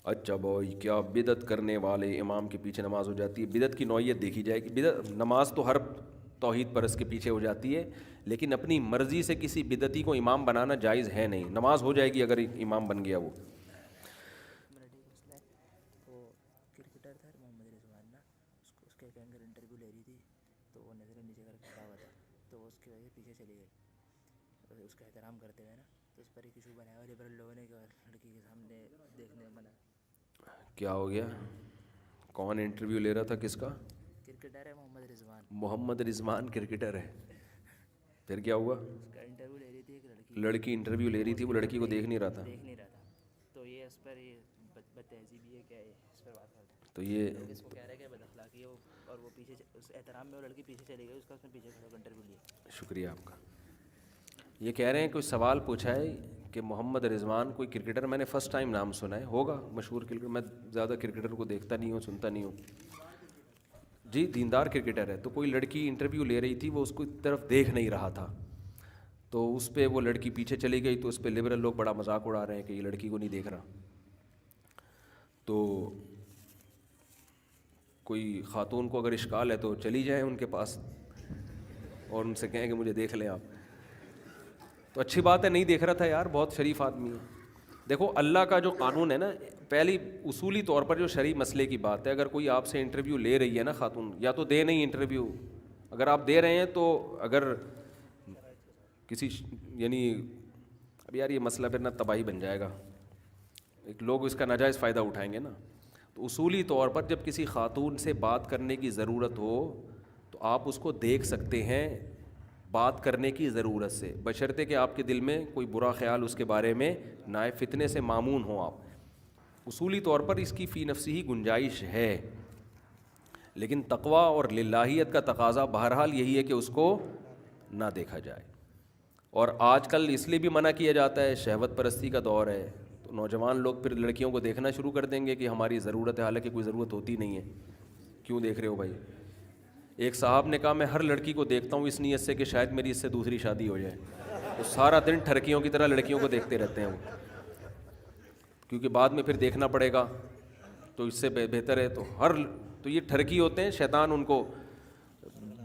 اچھا بھائی، کیا بدعت کرنے والے امام کے پیچھے نماز ہو جاتی ہے؟ بدعت کی نوعیت دیکھی جائے کہ بدعت نماز تو ہر توحید پرست کے پیچھے ہو جاتی ہے، لیکن اپنی مرضی سے کسی بدعتی کو امام بنانا جائز ہے نہیں. نماز ہو جائے گی اگر امام بن گیا وہ. میرا ایک مسئلہ ہے، وہ کرکٹر تھا محمد رضوان نا، اس کے ایک اینکر انٹرویو لے رہی تھی تو وہ نظریں نیچے کر کے کھڑا ہوا تھا، تو وہ اس کی وجہ سے پیچھے چلی گئی اس کا احترام کرتے ہوئے نا. تو اس پر ایک ایشو بنایا اور لبرل لوگوں نے لڑکی کے سامنے دیکھنے منع. کیا ہو گیا؟ کون انٹرویو لے رہا تھا؟ کس کا؟ کرکٹر ہے محمد رضوان. محمد رضوان کرکٹر ہے. پھر کیا ہوا؟ اس کا انٹرویو لے رہی تھی ایک لڑکی، لڑکی انٹرویو لے رہی تھی، وہ لڑکی کو دیکھ نہیں رہا تھا. دیکھ نہیں رہا تھا. تو یہ اس پر یہ بد تہذیبی ہے کیا ہے، اس پر بات کرتے ہیں. تو یہ لوگ اس کو کہہ رہے ہیں کہ بد اخلاقی ہے وہ، اور وہ پیچھے اس احترام میں وہ لڑکی پیچھے چلی گئی، اس کا اس نے پیچھے کھڑے ہو انٹرویو لیا. شکریہ آپ کا. یہ کہہ رہے ہیں کوئی سوال پوچھا ہے کہ محمد رضوان کوئی کرکٹر، میں نے فرسٹ ٹائم نام سنا ہے، ہوگا مشہور کرکٹر، میں زیادہ کرکٹر کو دیکھتا نہیں ہوں، سنتا نہیں ہوں. جی دیندار کرکٹر ہے. تو کوئی لڑکی انٹرویو لے رہی تھی، وہ اس کو طرف دیکھ نہیں رہا تھا، تو اس پہ وہ لڑکی پیچھے چلی گئی، تو اس پہ لبرل لوگ بڑا مذاق اڑا رہے ہیں کہ یہ لڑکی کو نہیں دیکھ رہا. تو کوئی خاتون کو اگر اشکال ہے تو چلی جائیں ان کے پاس اور ان سے کہیں کہ مجھے دیکھ لیں آپ. تو اچھی بات ہے، نہیں دیکھ رہا تھا یار، بہت شریف آدمی ہے. دیکھو اللہ کا جو قانون ہے نا، پہلی اصولی طور پر جو شرعی مسئلے کی بات ہے، اگر کوئی آپ سے انٹرویو لے رہی ہے نا خاتون، یا تو دے نہیں انٹرویو، اگر آپ دے رہے ہیں تو اگر کسی یعنی اب یار یہ مسئلہ پھر نہ تباہی بن جائے گا، ایک لوگ اس کا ناجائز فائدہ اٹھائیں گے نا. تو اصولی طور پر جب کسی خاتون سے بات کرنے کی ضرورت ہو تو آپ اس کو دیکھ سکتے ہیں بات کرنے کی ضرورت سے، بشرطے کہ آپ کے دل میں کوئی برا خیال اس کے بارے میں نہ آئے، فتنے سے مامون ہوں آپ. اصولی طور پر اس کی فی نفسی ہی گنجائش ہے، لیکن تقویٰ اور للہیت کا تقاضا بہرحال یہی ہے کہ اس کو نہ دیکھا جائے. اور آج کل اس لیے بھی منع کیا جاتا ہے، شہوت پرستی کا دور ہے، تو نوجوان لوگ پھر لڑکیوں کو دیکھنا شروع کر دیں گے کہ ہماری ضرورت ہے، حالانکہ کوئی ضرورت ہوتی نہیں ہے. کیوں دیکھ رہے ہو بھائی؟ ایک صاحب نے کہا میں ہر لڑکی کو دیکھتا ہوں اس نیت سے کہ شاید میری اس سے دوسری شادی ہو جائے. تو سارا دن ٹھرکیوں کی طرح لڑکیوں کو دیکھتے رہتے ہیں وہ، کیونکہ بعد میں پھر دیکھنا پڑے گا، تو اس سے بہتر ہے تو یہ ٹھرکی ہوتے ہیں، شیطان ان کو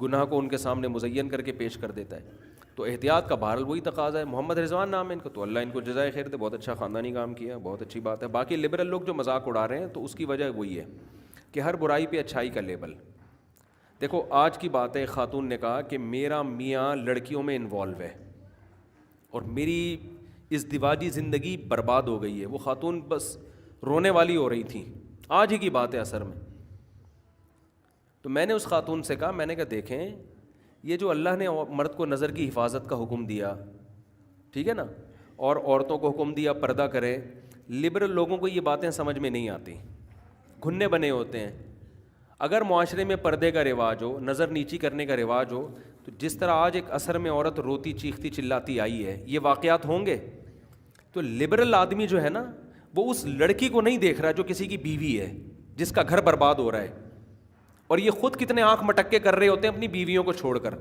گناہ کو ان کے سامنے مزین کر کے پیش کر دیتا ہے. تو احتیاط کا بہرحال وہی تقاضا ہے. محمد رضوان نام ہے ان کا، تو اللہ ان کو جزائے خیر دے، بہت اچھا خاندانی کام کیا، بہت اچھی بات ہے. باقی لبرل لوگ جو مذاق اڑا رہے ہیں تو اس کی وجہ وہی ہے کہ ہر برائی پہ اچھائی کا لیبل. دیکھو آج کی بات ہے، خاتون نے کہا کہ میرا میاں لڑکیوں میں انوالو ہے اور میری ازدواجی زندگی برباد ہو گئی ہے. وہ خاتون بس رونے والی ہو رہی تھی، آج ہی کی بات ہے اثر میں. تو میں نے اس خاتون سے کہا، میں نے کہا دیکھیں یہ جو اللہ نے مرد کو نظر کی حفاظت کا حکم دیا، ٹھیک ہے نا، اور عورتوں کو حکم دیا پردہ کرے، لبرل لوگوں کو یہ باتیں سمجھ میں نہیں آتی، گھنے بنے ہوتے ہیں. اگر معاشرے میں پردے کا رواج ہو، نظر نیچی کرنے کا رواج ہو، تو جس طرح آج ایک عصر میں عورت روتی چیختی چلاتی آئی ہے، یہ واقعات ہوں گے. تو لبرل آدمی جو ہے نا، وہ اس لڑکی کو نہیں دیکھ رہا جو کسی کی بیوی ہے، جس کا گھر برباد ہو رہا ہے، اور یہ خود کتنے آنکھ مٹکے کر رہے ہوتے ہیں اپنی بیویوں کو چھوڑ کر.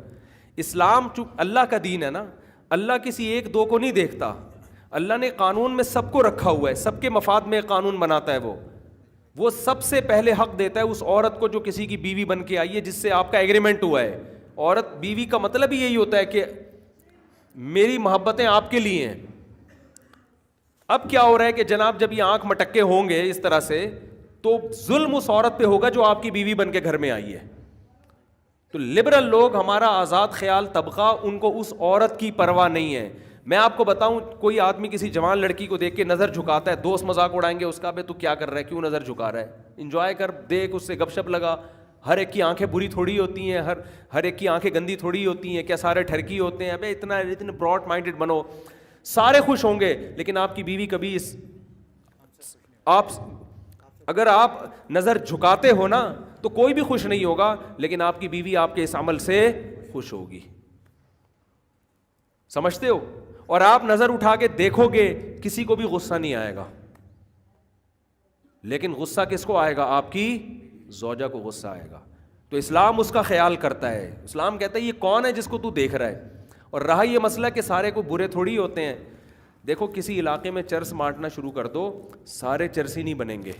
اسلام اللہ کا دین ہے نا، اللہ کسی ایک دو کو نہیں دیکھتا، اللہ نے قانون میں سب کو رکھا ہوا ہے، سب کے مفاد میں قانون بناتا ہے. وہ سب سے پہلے حق دیتا ہے اس عورت کو جو کسی کی بیوی بن کے آئی ہے، جس سے آپ کا ایگریمنٹ ہوا ہے. عورت بیوی کا مطلب ہی یہی ہوتا ہے کہ میری محبتیں آپ کے لیے ہیں. اب کیا ہو رہا ہے کہ جناب جب یہ آنکھ مٹکے ہوں گے اس طرح سے، تو ظلم اس عورت پہ ہوگا جو آپ کی بیوی بن کے گھر میں آئی ہے. تو لبرل لوگ، ہمارا آزاد خیال طبقہ، ان کو اس عورت کی پرواہ نہیں ہے. میں آپ کو بتاؤں، کوئی آدمی کسی جوان لڑکی کو دیکھ کے نظر جھکاتا ہے، دوست مذاق اڑائیں گے اس کا، بے تو کیا کر رہا ہے، کیوں نظر جھکا رہا ہے، انجوائے کر، دیکھ، اس سے گپ شپ لگا. ہر ایک کی آنکھیں بری تھوڑی ہوتی ہیں، ہر ایک کی آنکھیں گندی تھوڑی ہوتی ہیں. کیا سارے ٹھرکی ہوتے ہیں؟ ابے اتنے براڈ مائنڈڈ بنو، سارے خوش ہوں گے لیکن آپ کی بیوی کبھی اگر آپ نظر جھکاتے ہو نا تو کوئی بھی خوش نہیں ہوگا، لیکن آپ کی بیوی آپ کے اس عمل سے خوش ہوگی. سمجھتے ہو؟ اور آپ نظر اٹھا کے دیکھو گے، کسی کو بھی غصہ نہیں آئے گا، لیکن غصہ کس کو آئے گا؟ آپ کی زوجہ کو غصہ آئے گا. تو اسلام اس کا خیال کرتا ہے. اسلام کہتا ہے یہ کون ہے جس کو تو دیکھ رہا ہے. اور رہا یہ مسئلہ کہ سارے کو برے تھوڑی ہوتے ہیں، دیکھو کسی علاقے میں چرس بانٹنا شروع کر دو, سارے چرسی نہیں بنیں گے,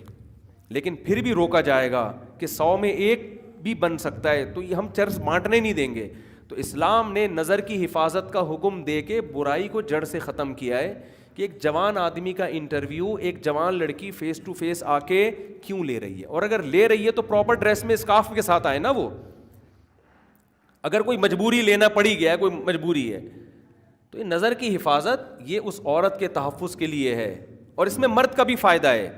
لیکن پھر بھی روکا جائے گا کہ 100 میں ایک بھی بن سکتا ہے, تو یہ ہم چرس بانٹنے نہیں دیں گے. تو اسلام نے نظر کی حفاظت کا حکم دے کے برائی کو جڑ سے ختم کیا ہے کہ ایک جوان آدمی کا انٹرویو ایک جوان لڑکی فیس ٹو فیس آ کے کیوں لے رہی ہے, اور اگر لے رہی ہے تو پراپر ڈریس میں اسکارف کے ساتھ آئے نا وہ. اگر کوئی مجبوری لینا پڑی گیا ہے, کوئی مجبوری ہے, تو یہ نظر کی حفاظت یہ اس عورت کے تحفظ کے لیے ہے, اور اس میں مرد کا بھی فائدہ ہے.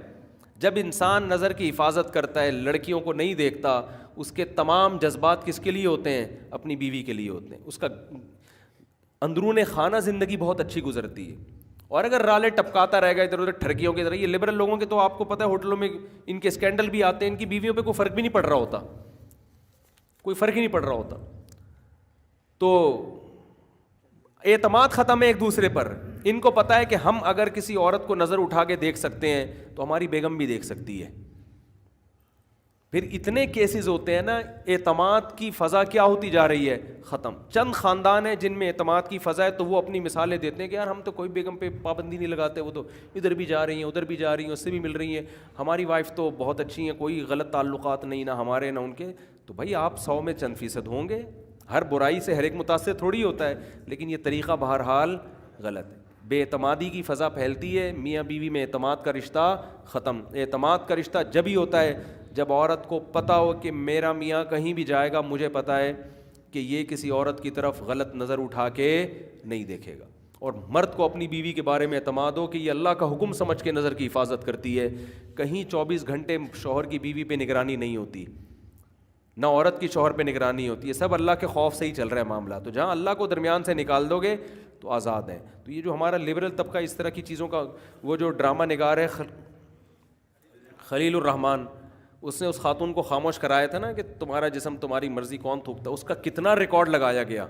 جب انسان نظر کی حفاظت کرتا ہے, لڑکیوں کو نہیں دیکھتا, اس کے تمام جذبات کس کے لیے ہوتے ہیں؟ اپنی بیوی کے لیے ہوتے ہیں. اس کا اندرون خانہ زندگی بہت اچھی گزرتی ہے. اور اگر رالے ٹپکاتا رہے گا ادھر ادھر ٹھڑکیوں کی طرح, یہ لبرل لوگوں کے تو آپ کو پتہ ہے ہوٹلوں میں ان کے اسکینڈل بھی آتے ہیں, ان کی بیویوں پہ کوئی فرق بھی نہیں پڑ رہا ہوتا, کوئی فرق ہی نہیں پڑ رہا ہوتا. تو اعتماد ختم ہے ایک دوسرے پر. ان کو پتہ ہے کہ ہم اگر کسی عورت کو نظر اٹھا کے دیکھ سکتے ہیں تو ہماری بیگم بھی دیکھ سکتی ہے. پھر اتنے کیسز ہوتے ہیں نا, اعتماد کی فضا کیا ہوتی جا رہی ہے؟ ختم. چند خاندان ہیں جن میں اعتماد کی فضا ہے, تو وہ اپنی مثالیں دیتے ہیں کہ یار ہم تو کوئی بیگم پہ پابندی نہیں لگاتے, وہ تو ادھر بھی جا رہی ہیں ادھر بھی جا رہی ہیں, اس سے بھی مل رہی ہیں, ہماری وائف تو بہت اچھی ہیں, کوئی غلط تعلقات نہیں, نہ ہمارے نہ ان کے. تو بھائی آپ 100 میں چند فیصد ہوں گے, ہر برائی سے ہر ایک متاثر تھوڑی ہوتا ہے, لیکن یہ طریقہ بہرحال غلط ہے. بے اعتمادی کی فضا پھیلتی ہے, میاں بیوی میں اعتماد کا رشتہ ختم. اعتماد کا رشتہ جب ہی ہوتا ہے جب عورت کو پتہ ہو کہ میرا میاں کہیں بھی جائے گا, مجھے پتہ ہے کہ یہ کسی عورت کی طرف غلط نظر اٹھا کے نہیں دیکھے گا. اور مرد کو اپنی بیوی کے بارے میں اعتماد ہو کہ یہ اللہ کا حکم سمجھ کے نظر کی حفاظت کرتی ہے. کہیں 24 گھنٹے شوہر کی بیوی پہ نگرانی نہیں ہوتی, نہ عورت کی شوہر پہ نگرانی ہوتی ہے, سب اللہ کے خوف سے ہی چل رہا ہے معاملہ. تو جہاں اللہ کو درمیان سے نکال دو گے تو آزاد ہیں. تو یہ جو ہمارا لبرل طبقہ اس طرح کی چیزوں کا, وہ جو ڈرامہ نگار ہے خلیل الرحمان, اس نے اس خاتون کو خاموش کرایا تھا نا کہ تمہارا جسم تمہاری مرضی کون تھوکتا, اس کا کتنا ریکارڈ لگایا گیا.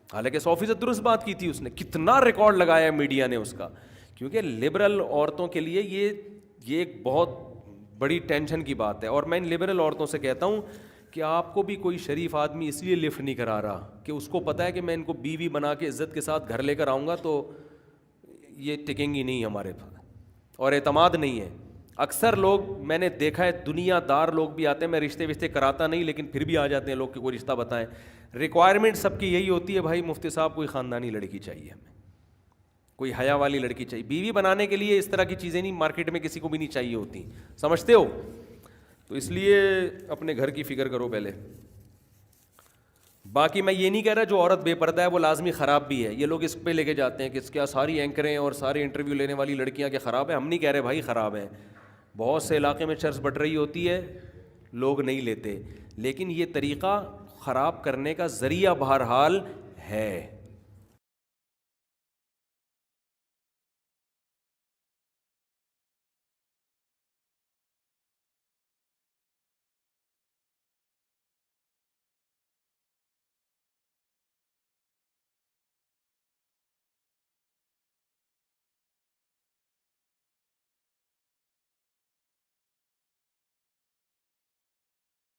حالانکہ 100% درست بات کی تھی اس نے, کتنا ریکارڈ لگایا میڈیا نے اس کا. کیونکہ لبرل عورتوں کے لیے یہ ایک بہت بڑی ٹینشن کی بات ہے. اور میں ان لبرل عورتوں سے کہتا ہوں کہ آپ کو بھی کوئی شریف آدمی اس لیے لفٹ نہیں کرا رہا کہ اس کو پتہ ہے کہ میں ان کو بیوی بنا کے عزت کے ساتھ گھر لے کر آؤں گا تو یہ ٹکیں گی نہیں ہمارے پاس, اور اعتماد نہیں ہے. اکثر لوگ میں نے دیکھا ہے, دنیا دار لوگ بھی آتے ہیں, میں رشتے کراتا نہیں لیکن پھر بھی آ جاتے ہیں لوگ کہ کوئی رشتہ بتائیں. ریکوائرمنٹ سب کی یہی ہوتی ہے, بھائی مفتی صاحب کوئی خاندانی لڑکی چاہیے ہمیں, کوئی حیا والی لڑکی چاہیے. بیوی بنانے کے لیے اس طرح کی چیزیں نہیں مارکیٹ میں کسی کو بھی نہیں چاہیے ہوتی, سمجھتے ہو؟ تو اس لیے اپنے گھر کی فکر کرو پہلے. باقی میں یہ نہیں کہہ رہا جو عورت بے پردہ ہے وہ لازمی خراب بھی ہے. یہ لوگ اس پہ لے کے جاتے ہیں کہ کیا ساری اینکریں اور سارے انٹرویو لینے والی لڑکیاں کیا خراب ہیں. ہم نہیں کہہ رہے بھائی خراب ہیں, بہت سے علاقے میں چرس بٹ رہی ہوتی ہے, لوگ نہیں لیتے, لیکن یہ طریقہ خراب کرنے کا ذریعہ بہرحال ہے.